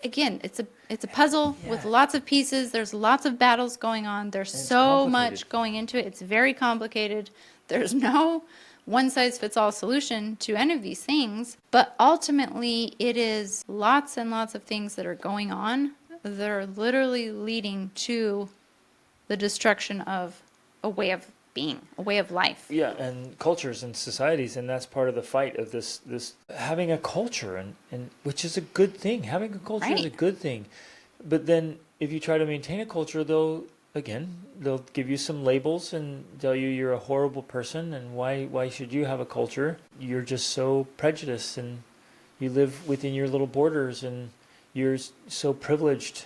again, it's a puzzle with Yeah. lots of pieces. There's lots of battles going on. There's it's so complicated. much going into it. It's very complicated. There's no one-size-fits-all solution to any of these things. But ultimately, it is lots and lots of things that are going on that are literally leading to the destruction of a way of being, a way of life. Yeah, and cultures and societies, and that's part of the fight of this having a culture, and which is a good thing. Having a culture is a Right. good thing. But then if you try to maintain a culture, they'll give you some labels and tell you you're a horrible person, and why should you have a culture? You're just so prejudiced, and you live within your little borders, and you're so privileged,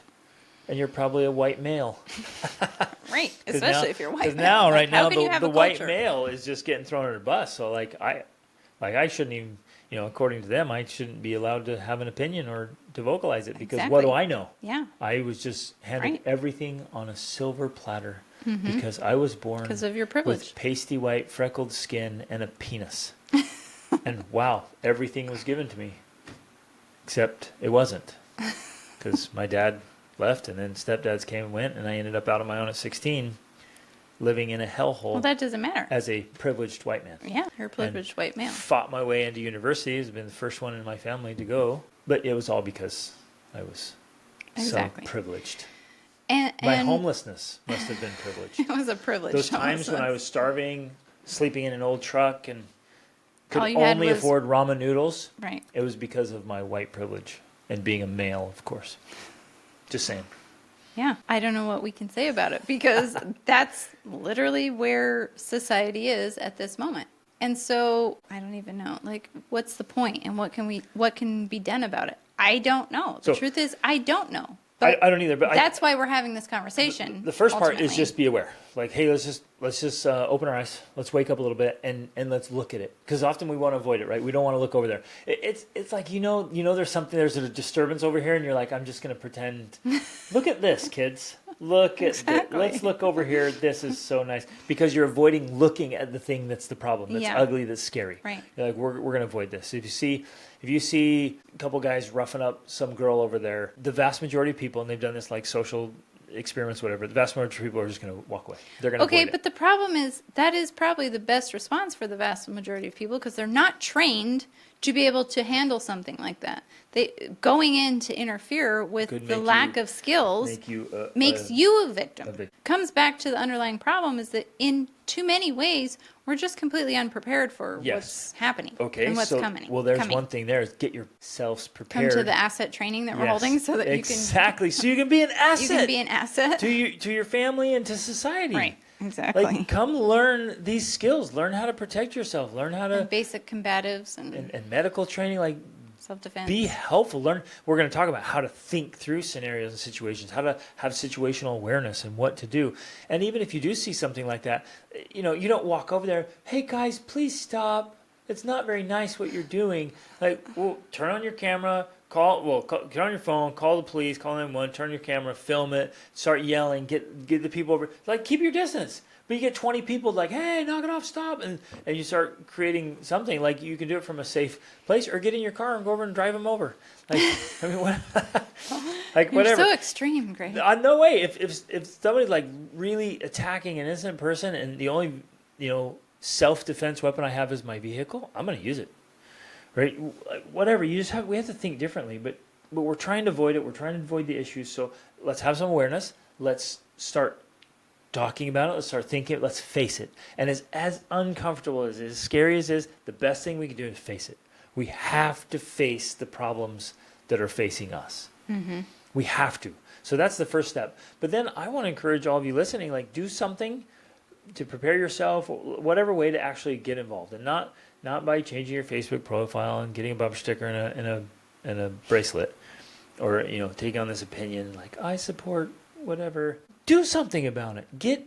and you're probably a white male. Right, 'Cause especially now- if you're white. Because now, Like, right how now, can you have the a white culture? male is just getting thrown under the bus. So I shouldn't even, according to them, I shouldn't be allowed to have an opinion or to vocalize it, because what do Exactly. I know? Yeah, I was just handed Right. everything on a silver platter because I was born because of your privilege. with pasty white freckled skin and a penis. And wow, everything was given to me, except it wasn't, because my dad left, and then stepdads came and went, and I ended up out on my own at 16, living in a hellhole Well, that doesn't matter. as a privileged white man. Yeah, you're a privileged white male. Fought my way into university. Has been the first one in my family to go, but it was all because I was Exactly. so privileged. And My homelessness must have been privileged. it was a privilege. Those times when I was starving, sleeping in an old truck, and could All you had only was- afford ramen noodles, Right. it was because of my white privilege and being a male, of course. Just saying. Yeah, I don't know what we can say about it because that's literally where society is at this moment. And so I don't even know, like, what's the point and what can be done about it? I don't know. The So- truth is, I don't know. I But don't either, but that's why we're having this conversation. the first part is ultimately. just be aware. Like, hey, let's just open our eyes. Let's wake up a little bit and let's look at it. Because often we want to avoid it, right? We don't want to look over there. It's like there's a disturbance over here, and you're like, I'm just gonna pretend. Look at this, kids. Look at Exactly. Let's look over here. This is so nice, because you're avoiding looking at the thing that's the problem. That's Yeah. ugly. That's scary. Right. You're like, we're gonna avoid this. If you see a couple guys roughing up some girl over there, the vast majority of people, and they've done this like social experiments, whatever, the vast majority of people are just going to walk away. They're going to Okay, avoid but the problem is that is probably the best response for the vast majority of people because they're not trained to be able to handle something like that. Going in to interfere with Could the make lack you- of skills makes a you a victim. a vic- Comes back to the underlying problem is that in too many ways we're just completely unprepared for Yes. what's happening Okay, and what's so coming. well, there's coming. one thing there is get yourselves Come prepared. to the asset training that we're Yes, holding so that exactly, so you can be an asset. you can be an asset. to your family and to society. Right, exactly. Like, come learn these skills. Learn how to protect yourself. Learn how to Basic combatives and and medical training. Like, self-defense. be helpful. Learn. We're going to talk about how to think through scenarios and situations, how to have situational awareness and what to do. And even if you do see something like that, you don't walk over there. Hey guys, please stop. It's not very nice what you're doing. Like, well, turn on your camera. Get on your phone. Call the police. Call 911. Turn your camera. Film it. Start yelling. Get the people over. Like, keep your distance. But you get 20 people like, hey, knock it off, stop. And you start creating something. Like, you can do it from a safe place, or get in your car and go over and drive them over. Like, I mean, what? Like, You're whatever. so extreme, Greg. No way. If somebody's like really attacking an innocent person, and the only, self-defense weapon I have is my vehicle, I'm going to use it. Right? Whatever. We have to think differently, but we're trying to avoid it. We're trying to avoid the issues. So let's have some awareness. Let's start talking about it. Let's start thinking. Let's face it. And as uncomfortable as it is, as scary as it is, the best thing we can do is face it. We have to face the problems that are facing us. Mm-hmm. We have to. So that's the first step. But then I want to encourage all of you listening, like, do something to prepare yourself, whatever way to actually get involved, and not by changing your Facebook profile and getting a bumper sticker and a bracelet, or taking on this opinion like, I support whatever. Do something about it. Get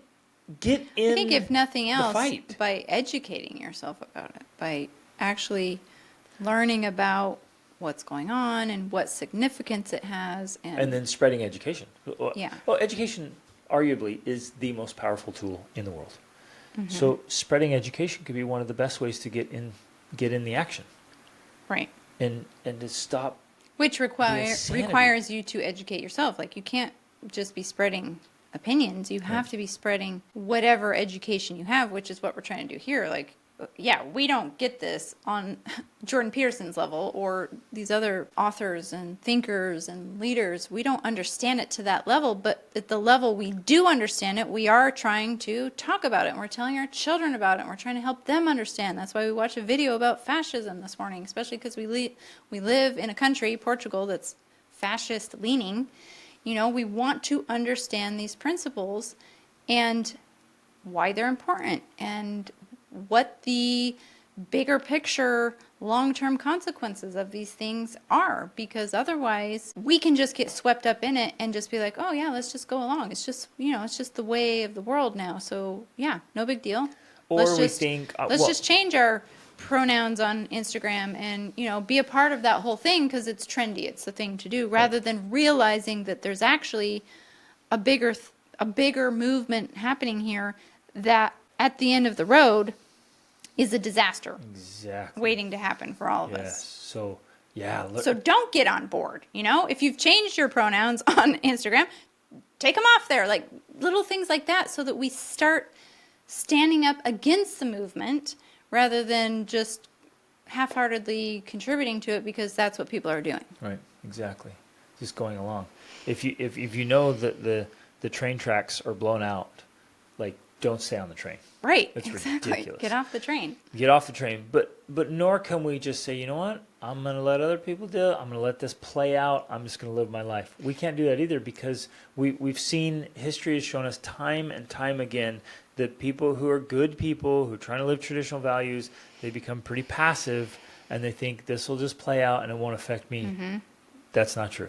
in. I think if nothing else, fight. by educating yourself about it, by actually learning about what's going on and what significance it has. And then spreading education. Yeah. Well, education arguably is the most powerful tool in the world. Mm-hmm. So spreading education could be one of the best ways to get in the action Right. and to stop. Which insanity. requires you to educate yourself. Like, you can't just be spreading opinions. You have to be spreading whatever education you have, which is what we're trying to do here. Like, yeah, we don't get this on Jordan Peterson's level or these other authors and thinkers and leaders. We don't understand it to that level, but at the level we do understand it, we are trying to talk about it, and we're telling our children about it, and we're trying to help them understand. That's why we watched a video about fascism this morning, especially because we live in a country, Portugal, that's fascist leaning. You know, we want to understand these principles and why they're important and what the bigger picture long-term consequences of these things are, because otherwise we can just get swept up in it and just be like, oh yeah, let's just go along. It's just, you know, it's just the way of the world now. So yeah, no big deal. Or let's we just, think, let's just change our pronouns on Instagram and, you know, be a part of that whole thing because it's trendy. It's the thing to do, rather than realizing that there's actually a bigger movement happening here that at the end of the road is a disaster Exactly. waiting to happen for all of Yes. us. So yeah. So don't get on board. You know, if you've changed your pronouns on Instagram, take them off there. Like little things like that, so that we start standing up against the movement rather than just half-heartedly contributing to it because that's what people are doing. Right. Exactly. Just going along. If you know that the train tracks are blown out, like, don't stay on the train. Right. It's exactly. ridiculous. Get off the train. Get off the train. But nor can we just say, you know what? I'm going to let other people do it. I'm going to let this play out. I'm just going to live my life. We can't do that either, because we've seen, history has shown us time and time again that people who are good people, who are trying to live traditional values, they become pretty passive and they think this will just play out and it won't affect me. Mm-hmm. That's not true.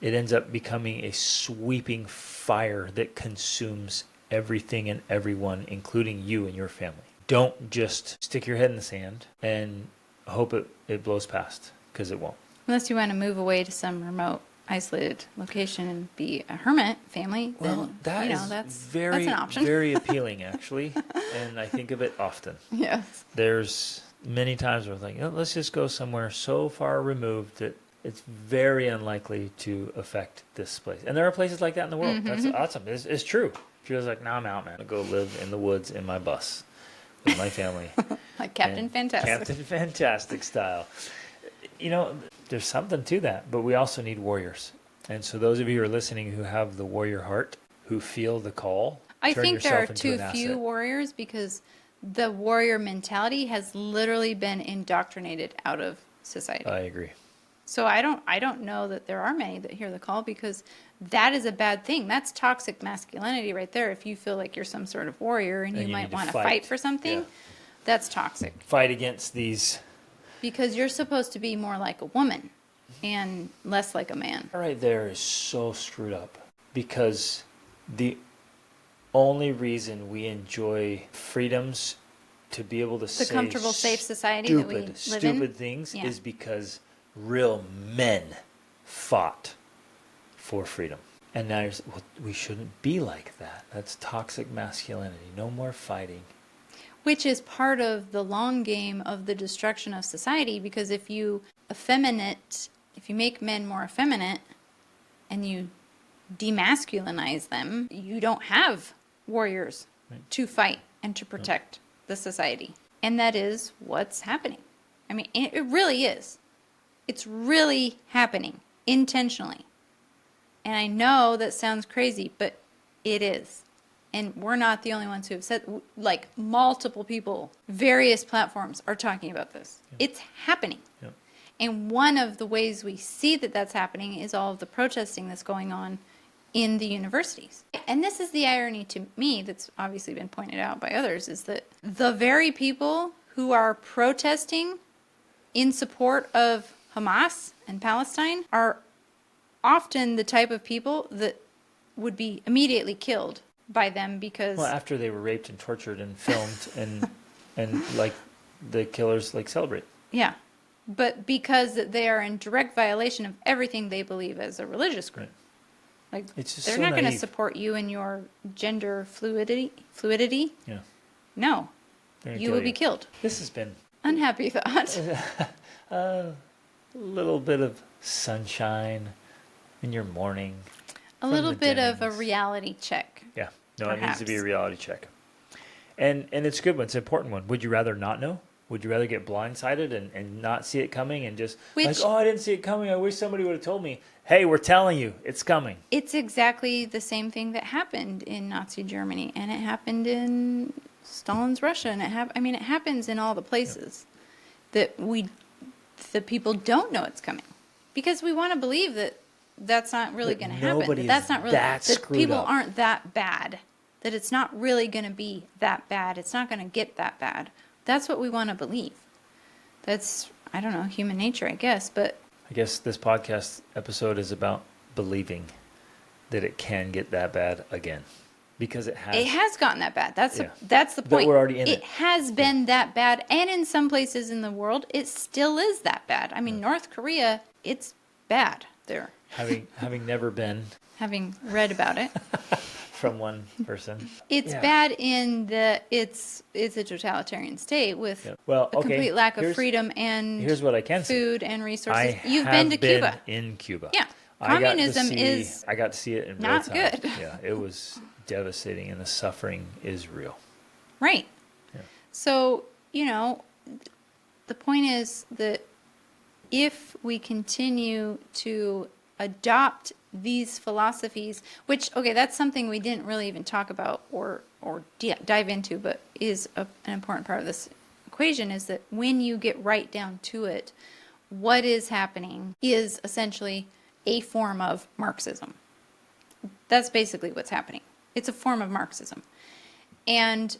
It ends up becoming a sweeping fire that consumes everything and everyone, including you and your family. Don't just stick your head in the sand and hope it blows past, because it won't. Unless you want to move away to some remote, isolated location and be a hermit family, Well, then, you know, that's an option. very appealing, actually, and I think of it often. Yes. There's many times where I'm like, oh, let's just go somewhere so far removed that it's very unlikely to affect this place. And there are places like that in the world. Mm-hmm. That's awesome. It's true. If you're like, no, I'm out, man. I'll go live in the woods in my bus with my family. Like Captain Fantastic. Captain Fantastic style. You know, there's something to that, but we also need warriors. And so those of you who are listening who have the warrior heart, who feel the call, I turn think there are yourself into too an few asset. warriors because the warrior mentality has literally been indoctrinated out of society. I agree. So I don't know that there are many that hear the call, because that is a bad thing. That's toxic masculinity right there. If you feel like you're some sort of warrior and you you might need to want to fight. fight for something, Yeah. that's toxic. Fight against these. Because you're supposed to be more like a woman and less like a man. Right there is so screwed up, because the only reason we enjoy freedoms to be able to say comfortable, safe society that we live in? stupid things Yeah. is because real men fought for freedom. And now you're, well, we shouldn't be like that. That's toxic masculinity. No more fighting. Which is part of the long game of the destruction of society, because if you make men more effeminate and you demasculinize them, you don't have warriors to fight and to protect the society. And that is what's happening. I mean, it really is. It's really happening intentionally. And I know that sounds crazy, but it is. And we're not the only ones who have said, like, multiple people, various platforms are talking about this. Yeah. It's happening. Yeah. And one of the ways we see that that's happening is all of the protesting that's going on in the universities. And this is the irony to me that's obviously been pointed out by others, is that the very people who are protesting in support of Hamas and Palestine are often the type of people that would be immediately killed by them, because Well, after they were raped and tortured and filmed and like the killers like celebrate. yeah, but because they are in direct violation of everything they believe as a religious group. Right. Like, It's just they're so not going to naive. support you in your gender fluidity. Yeah. No, They're gonna you kill will be killed. This has been Unhappy thought. a little bit of sunshine in your morning. A from little the bit of a dimmings. reality check. Yeah. No, it needs to be a Perhaps. reality check. And it's a good one. It's an important one. Would you rather not know? Would you rather get blindsided and not see it coming and just like, Which- oh, I didn't see it coming. I wish somebody would have told me. Hey, we're telling you, it's coming. It's exactly the same thing that happened in Nazi Germany, and it happened in Stalin's Russia, and it happens in all the places that the people don't know it's coming, because we want to believe that that's not really That going to happen. nobody That that's is not really that that screwed people up. aren't that bad. That it's not really going to be that bad. It's not going to get that bad. That's what we want to believe. That's, I don't know, human nature, I guess, but I guess this podcast episode is about believing that it can get that bad again, because it has. it has gotten that bad. That's Yeah. that's the But point. we're already in it it. has been that bad, and in some places in the world, it still is that bad. I mean, North Korea, it's bad there. Having never been Having read about it, from one person. it's Yeah. bad in that it's a totalitarian state with Yeah. Well, a okay, complete lack of here's- freedom and Here's what I can say. food and resources. I You've have been to Cuba. in Cuba. Yeah. I got to Communism see- is I got to see it in not real time. good. Yeah, it was devastating, and the suffering is real. Right. Yeah. So, the point is that if we continue to adopt these philosophies, which, okay, that's something we didn't really even talk about or dive into, but is an important part of this equation, is that when you get right down to it, what is happening is essentially a form of Marxism. That's basically what's happening. It's a form of Marxism. And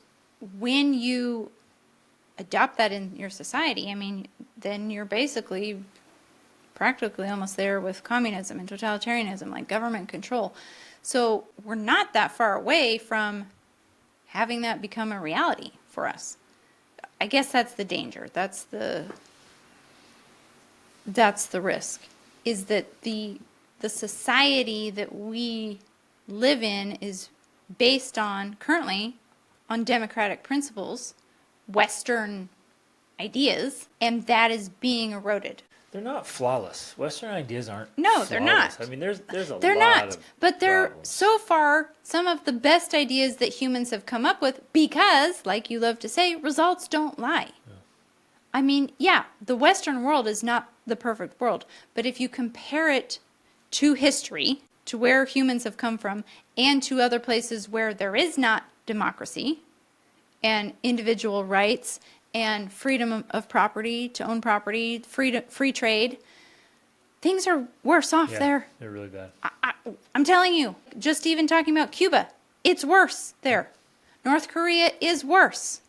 when you adopt that in your society, I mean, then you're basically practically almost there with communism and totalitarianism, like government control. So we're not that far away from having that become a reality for us. I guess that's the danger. That's the risk, is that the society that we live in is based on, currently, on democratic principles, Western ideas, and that is being eroded. They're not flawless. Western ideas aren't. No, they're flawless. not. I mean, there's a They're lot not, of but they're problems. so far some of the best ideas that humans have come up with, because, like you love to say, results don't lie. Yeah. I mean, yeah, the Western world is not the perfect world, but if you compare it to history, to where humans have come from, and to other places where there is not democracy and individual rights and freedom of property, to own property, free trade, things are worse off Yeah, there. they're really bad. I'm telling you, just even talking about Cuba, it's worse there. North Korea is worse.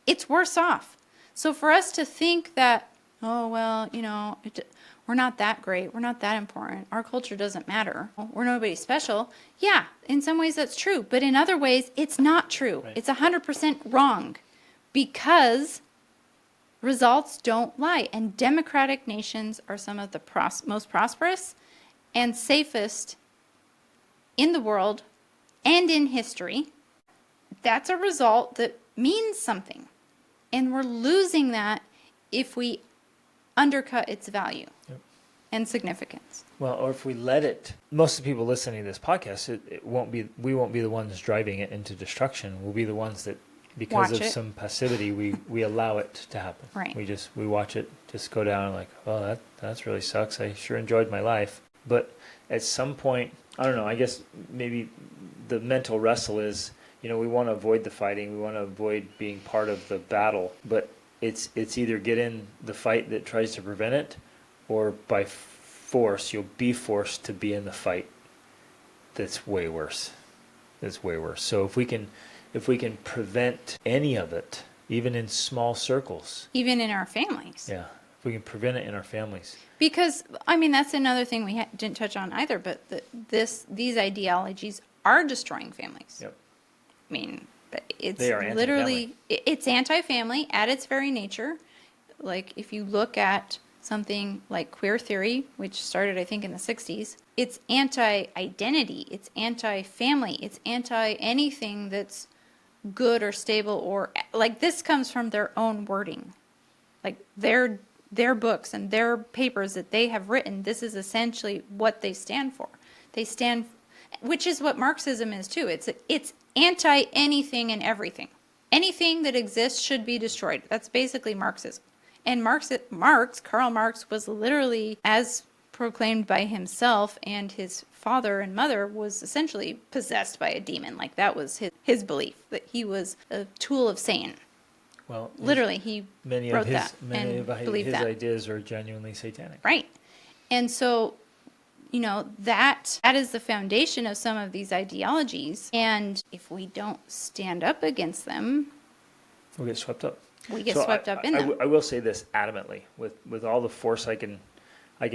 It's worse off. So for us to think that, oh, well, we're not that great, we're not that important, our culture doesn't matter, we're nobody special, yeah, in some ways that's true, but in other ways it's not true. Right. It's 100% wrong, because results don't lie, and democratic nations are some of the most prosperous and safest in the world and in history. That's a result that means something, and we're losing that if we undercut its value. Yep. And significance. Well, or if we let it, most of the people listening to this podcast, we won't be the ones driving it into destruction. We'll be the ones that, because Watch of it. some passivity, we allow it to happen. Right. We watch it just go down, like, oh, that's really sucks. I sure enjoyed my life. But at some point, I don't know, I guess maybe the mental wrestle is, we want to avoid the fighting, we want to avoid being part of the battle, but it's either get in the fight that tries to prevent it, or by force, you'll be forced to be in the fight. That's way worse. So if we can prevent any of it, even in small circles. Even in our families. Yeah. If we can prevent it in our families. Because, that's another thing we didn't touch on either, but these ideologies are destroying families. Yep. I mean, it's They are literally, it's anti-family at its very nature. Like, if you look at something like queer theory, which started, I think, in the 60s, it's anti-identity, it's anti-family, it's anti-anything that's good or stable, or like this comes from their own wording. Like their books and their papers that they have written, this is essentially what they stand for. They stand, which is what Marxism is too. It's anti anything and everything. Anything that exists should be destroyed. That's basically Marxism. And Karl Marx was literally, as proclaimed by himself, and his father and mother was essentially possessed by a demon. Like that was his belief, that he was a tool of Satan. Well, literally, he wrote that and believed that. His ideas are genuinely satanic. Right. And so, you know, that is the foundation of some of these ideologies. And if we don't stand up against them, we'll get swept up. We get swept up in them. I will say this adamantly, with all the force I can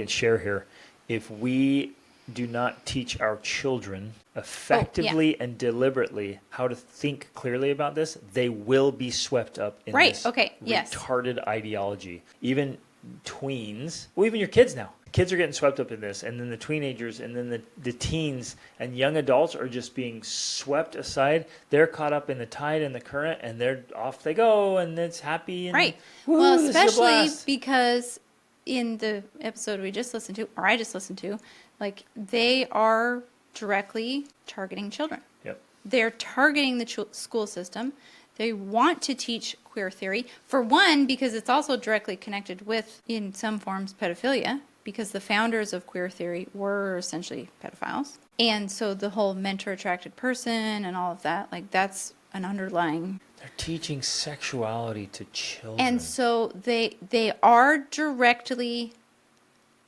share here. If we do not teach our children effectively and deliberately how to think clearly about this, they will be swept up in this retarded ideology. Even tweens, well, even your kids now. Kids are getting swept up in this, and then the teenagers, and then the teens and young adults are just being swept aside. They're caught up in the tide and the current, and they're off they go, and it's happy. And, right. Woo, well, especially because in the episode we just listened to, or I just listened to, like they are directly targeting children. Yep. They're targeting the school system. They want to teach queer theory, for one, because it's also directly connected with, in some forms, pedophilia, because the founders of queer theory were essentially pedophiles. And so the whole mentor-attracted person and all of that, like that's an underlying... They're teaching sexuality to children. And so they are directly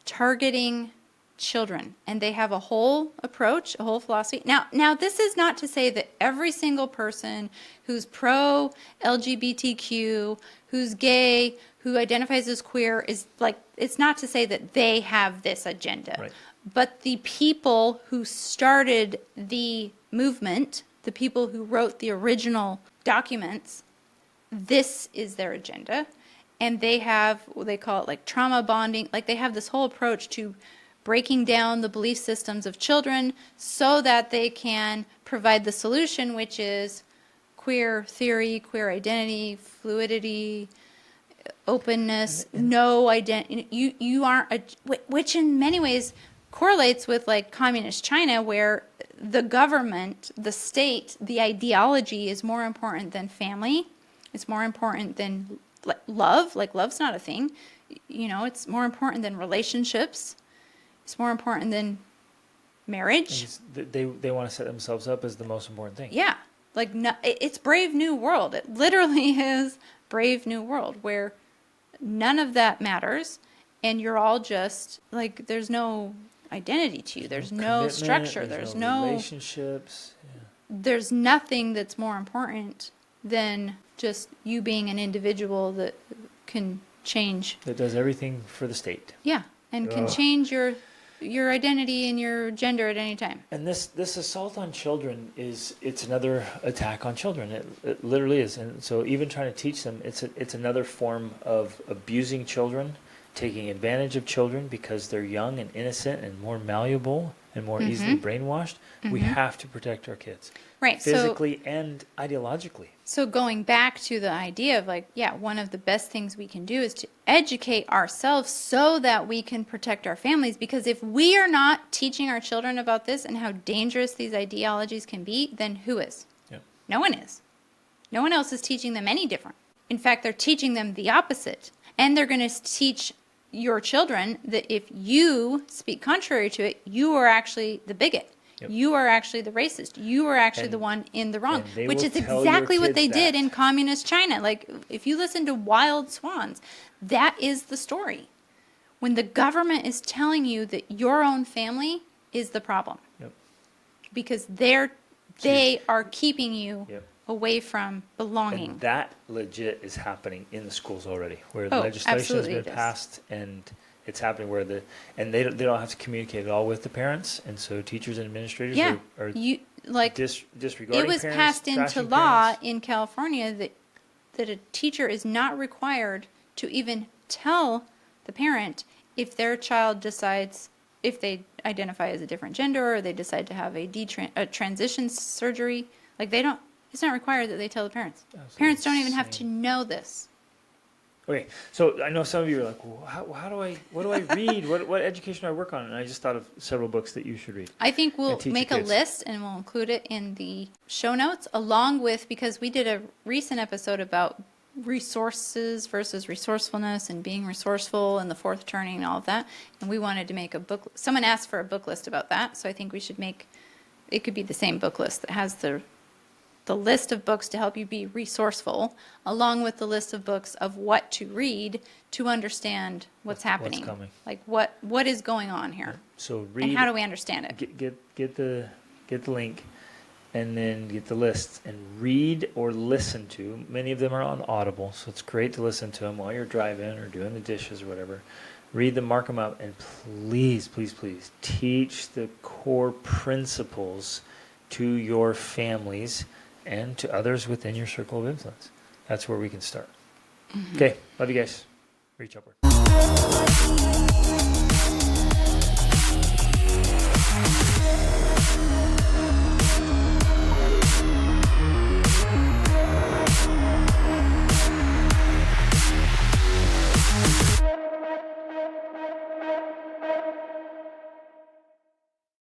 targeting children, and they have a whole approach, a whole philosophy. Now this is not to say that every single person who's pro LGBTQ, who's gay, who identifies as queer is like, it's not to say that they have this agenda. Right. But the people who started the movement, the people who wrote the original documents, this is their agenda. And they have what they call it like trauma bonding. Like they have this whole approach to breaking down the belief systems of children so that they can provide the solution, which is queer theory, queer identity, fluidity, openness, no identity. You aren't, which in many ways correlates with like communist China, where the government, the state, the ideology is more important than family. It's more important than love. Like love's not a thing. You know, it's more important than relationships. It's more important than marriage. They want to set themselves up as the most important thing. Yeah. Like, no, it's Brave New World. It literally is Brave New World, where none of that matters. And you're all just, like, there's no identity to you. There's no structure. There's no relationships. Yeah. There's nothing that's more important than just you being an individual that can change. That does everything for the state. Yeah. And can change your identity and your gender at any time. And this assault on children it's another attack on children. It literally is. And so even trying to teach them, it's another form of abusing children, taking advantage of children because they're young and innocent and more malleable and more easily brainwashed. We have to protect our kids. Right. Physically and ideologically. So going back to the idea of like, yeah, one of the best things we can do is to educate ourselves so that we can protect our families. Because if we are not teaching our children about this and how dangerous these ideologies can be, then who is? Yep. No one is. No one else is teaching them any different. In fact, they're teaching them the opposite. And they're going to teach your children that if you speak contrary to it, you are actually the bigot. Yep. You are actually the racist. You are actually the one in the wrong, which is exactly what they did in communist China. Like, if you listen to Wild Swans, that is the story. When the government is telling you that your own family is the problem. Yep. Because they are keeping you away from belonging. And that legit is happening in the schools already, where legislation has been passed, and it's happening where they don't have to communicate at all with the parents, and so teachers and administrators are disregarding. It was passed into law in California that a teacher is not required to even tell the parent, if their child decides, if they identify as a different gender or they decide to have a transition surgery, like they don't, it's not required that they tell the parents. That's Parents don't even have to insane. know this. Okay, so I know some of you are like, well, how do I, what do I read? What education do I work on? And I just thought of several books that you should read. I think we'll And teach make your a kids. list and we'll include it in the show notes along with, because we did a recent episode about resources versus resourcefulness and being resourceful and the fourth turning and all of that. And we wanted to make a book. Someone asked for a book list about that. So I think we should make, it could be the same book list that has the list of books to help you be resourceful, along with the list of books of what to read to understand what's happening. coming. Like what is going on here, So read. and how do we understand it? Get the link, and then get the list and read or listen to. Many of them are on Audible, so it's great to listen to them while you're driving or doing the dishes or whatever. Read them, mark them up, and please, please, please teach the core principles to your families and to others within your circle of influence. That's where we can start. Okay, love you guys. Reach upward.